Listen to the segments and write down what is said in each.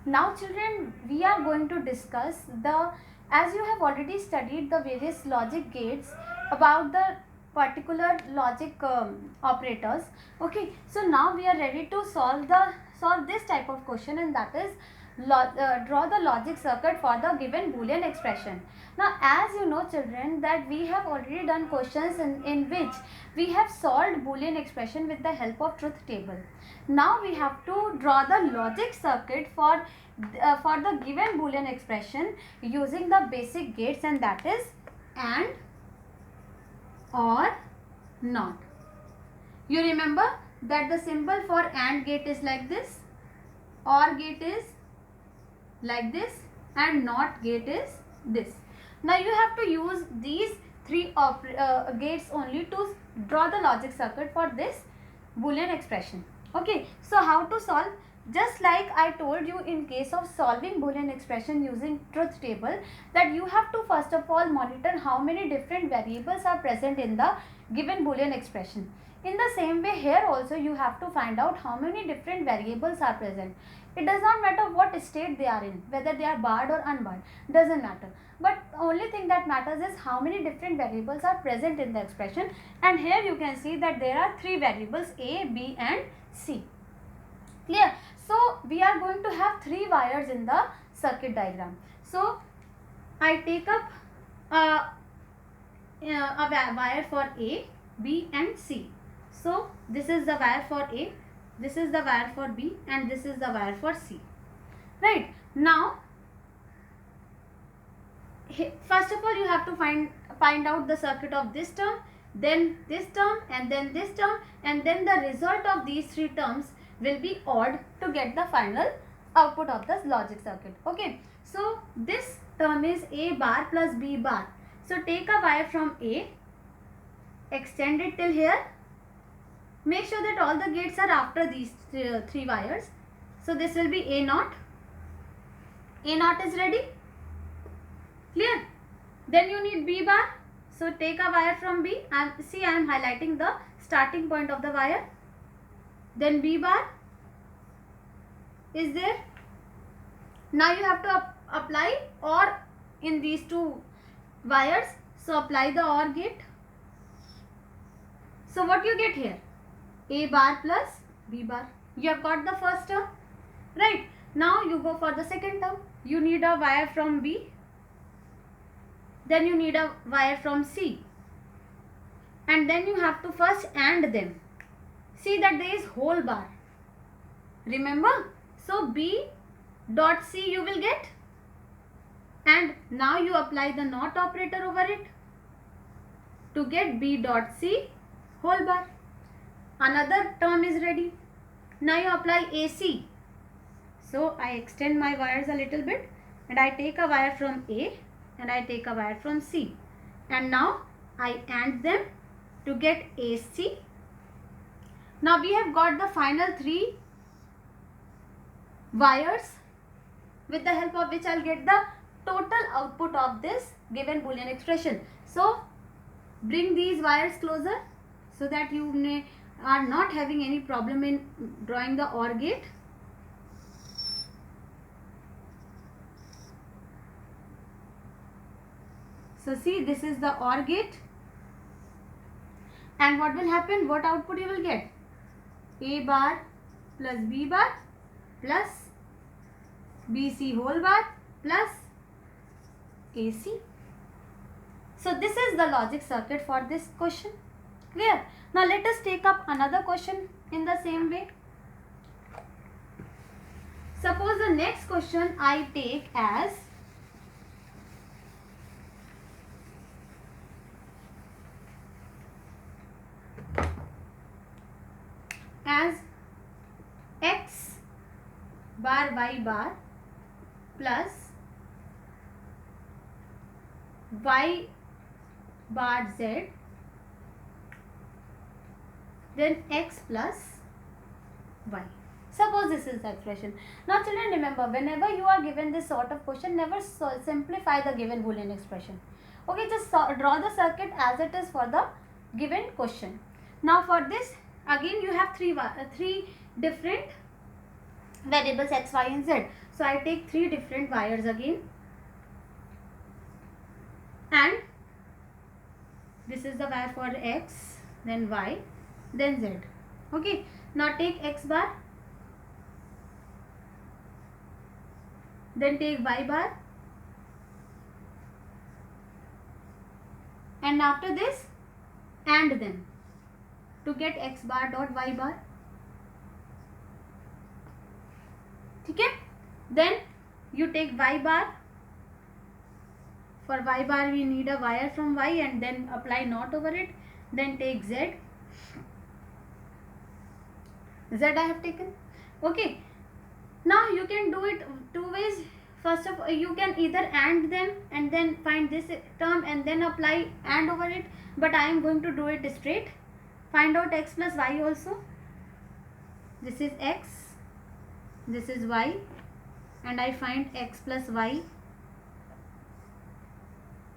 Now children, we are going to discuss as you have already studied the various logic gates about the particular logic operators. Okay, so now we are ready to solve this type of question, and that is draw the logic circuit for the given Boolean expression. Now as you know children that we have already done questions in which we have solved Boolean expression with the help of truth table. Now we have to draw the logic circuit for the given Boolean expression using the basic gates, and that is and, or, not. You remember that the symbol for and gate is like this, or gate is like this, and not gate is this. Now you have to use these three gates only to draw the logic circuit for this Boolean expression. Okay, so how to solve? Just like I told you in case of solving Boolean expression using truth table, that you have to first of all monitor how many different variables are present in the given Boolean expression. In the same way here also you have to find out how many different variables are present. It does not matter what state they are in, whether they are barred or unbarred, doesn't matter. But only thing that matters is how many different variables are present in the expression. And here you can see that there are three variables A, B and C. Clear? So we are going to have three wires in the circuit diagram. So I take up a wire for A, B and C. So this is the wire for A, this is the wire for B and this is the wire for C. Right? Now first of all you have to find out the circuit of this term, then this term and then this term, and then the result of these three terms will be odd to get the final output of the logic circuit. Okay, so this term is A bar plus B bar. So take a wire from A, extend it till here. Make sure that all the gates are after these three wires. So this will be A naught. A naught is ready. Clear? Then you need B bar. So take a wire from B, and see I am highlighting the starting point of the wire. Then B bar is there. Now you have to apply OR in these two wires. So apply the OR gate. So what you get here? A bar plus B bar. You have got the first term. Right. Now you go for the second term. You need a wire from B. Then you need a wire from C. And then you have to first AND them. See that there is whole bar. Remember? So B dot C you will get. And now you apply the NOT operator over it to get B dot C whole bar. Another term is ready. Now you apply AC. So I extend my wires a little bit and I take a wire from A and I take a wire from C. And now I AND them to get AC. Now we have got the final three wires with the help of which I'll get the total output of this given Boolean expression. So bring these wires closer so that you are not having any problem in drawing the OR gate. So see, this is the OR gate. And what will happen? What output you will get? A bar plus B bar plus BC whole bar plus AC. So this is the logic circuit for this question. Clear? Now let us take up another question in the same way. Suppose the next question I take as X bar Y bar plus Y bar Z, then X plus Y. Suppose this is the expression. Now children, remember, whenever you are given this sort of question, never simplify the given Boolean expression. Okay, just draw the circuit as it is for the given question. Now for this, again you have three different variables x, y and z. So I take 3 different wires again, and this is the wire for X, then Y, then Z. Okay, now take X bar, then take Y bar, and after this AND them to get X bar dot Y bar. Okay, then you take Y bar. For Y bar we need a wire from Y and then apply knot over it. Then take Z. Z I have taken. Okay, now you can do it 2 ways. First of all, you can either AND them and then find this term and then apply AND over it, but I am going to do it straight. Find out X plus Y also. This is X, this is Y, and I find X plus Y.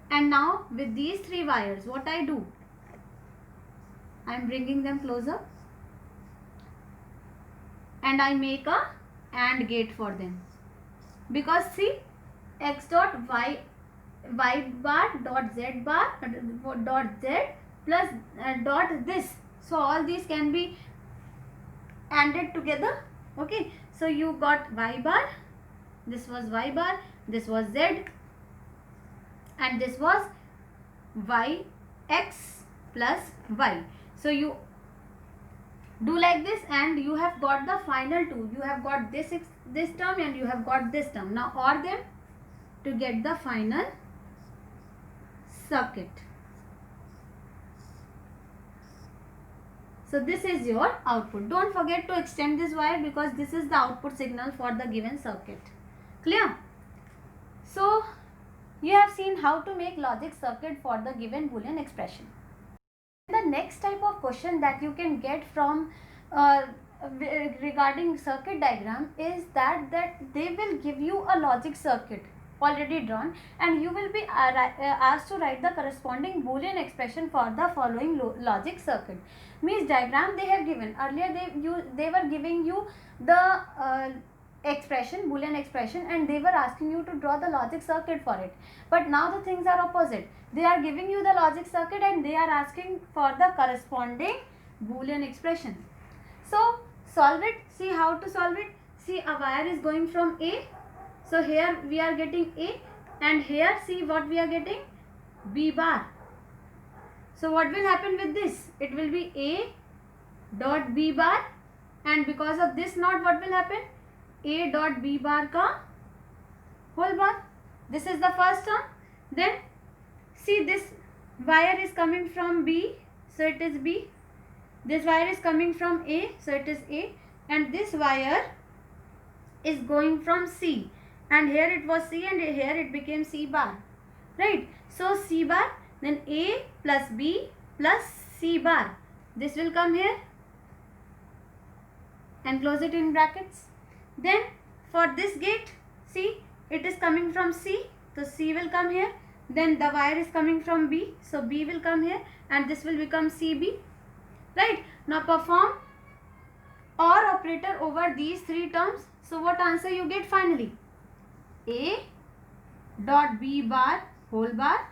And now with these 3 wires, what I do? I am bringing them closer and I make a AND gate for them. Because see, X dot Y bar dot Z bar dot Z plus dot this. So all these can be ANDed together. Okay, so you got Y bar, this was Y bar, this was Z, and this was Y X plus Y. So you do like this and you have got the final 2. You have got this term and you have got this term. Now OR them to get the final circuit. So this is your output. Don't forget to extend this wire because this is the output signal for the given circuit. Clear? So you have seen how to make logic circuit for the given Boolean expression. The next type of question that you can get from regarding circuit diagram is that they will give you a logic circuit already drawn and you will be asked to write the corresponding Boolean expression for the following logic circuit. Means diagram they have given. Earlier they were giving you the expression, Boolean expression, and they were asking you to draw the logic circuit for it. But now the things are opposite. They are giving you the logic circuit and they are asking for the corresponding Boolean expression. So solve it. See how to solve it. See, a wire is going from A. So here we are getting A, and here see what we are getting, B bar. So what will happen with this? It will be A dot B bar, and because of this knot what will happen? A dot B bar ka whole bar. This is the first term. Then see, this wire is coming from B, so it is B. This wire is coming from A, so it is A, and this wire is going from C, and here it was C and here it became C bar, right? So C bar, then A plus B plus C bar. This will come here and close it in brackets. Then for this gate, see, it is coming from C, so C will come here. Then the wire is coming from B, so B will come here and this will become CB, right? Now perform OR operator over these 3 terms. So what answer you get finally? A dot B bar whole bar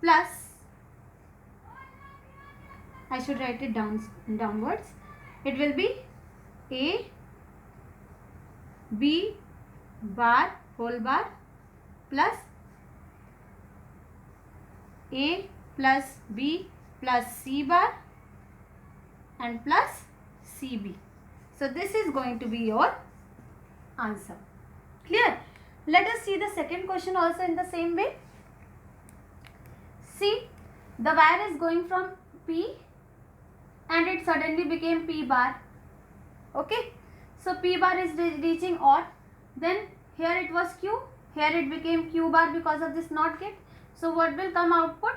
plus, I should write it downwards. It will be A B bar whole bar plus A plus B plus C bar and plus CB. So this is going to be your answer. Clear? Let us see the second question also in the same way. See, the wire is going from P and it suddenly became P bar. Okay, so P bar is reaching OR. Then here it was Q, here it became Q bar because of this NOT gate. So what will come output?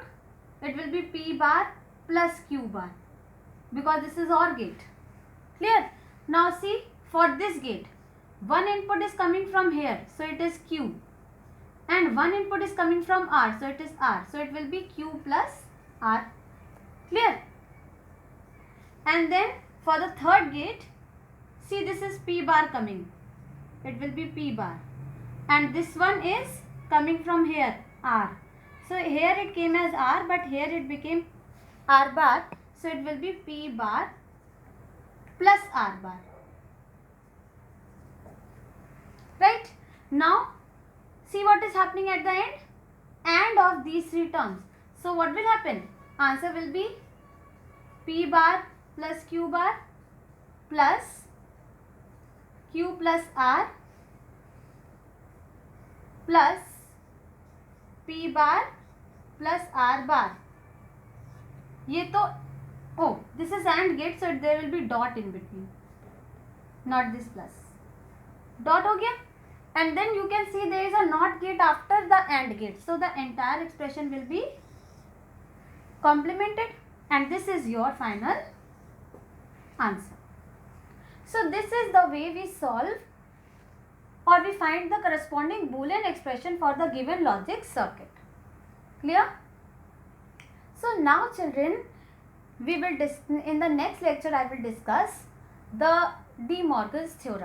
It will be P bar plus Q bar because this is OR gate. Clear? Now see, for this gate, one input is coming from here, so it is Q, and one input is coming from R, so it is R, so it will be Q plus R. Clear? And then for the third gate, see, this is P bar coming, it will be P bar. And this one is coming from here, R. So here it came as R, but here it became R bar. So it will be P bar plus R bar. Right? Now, see what is happening at the end? And of these three terms. So what will happen? Answer will be P bar plus Q bar plus Q plus R plus P bar plus R bar. ये तो, oh, this is AND gate, so there will be dot in between, not this plus. Dot हो गया? And then you can see there is a NOT gate after the AND gate. So the entire expression will be complemented, and this is your final answer. So this is the way we solve or we find the corresponding Boolean expression for the given logic circuit. Clear? So now children, we will in the next lecture I will discuss the De Morgan's theorem.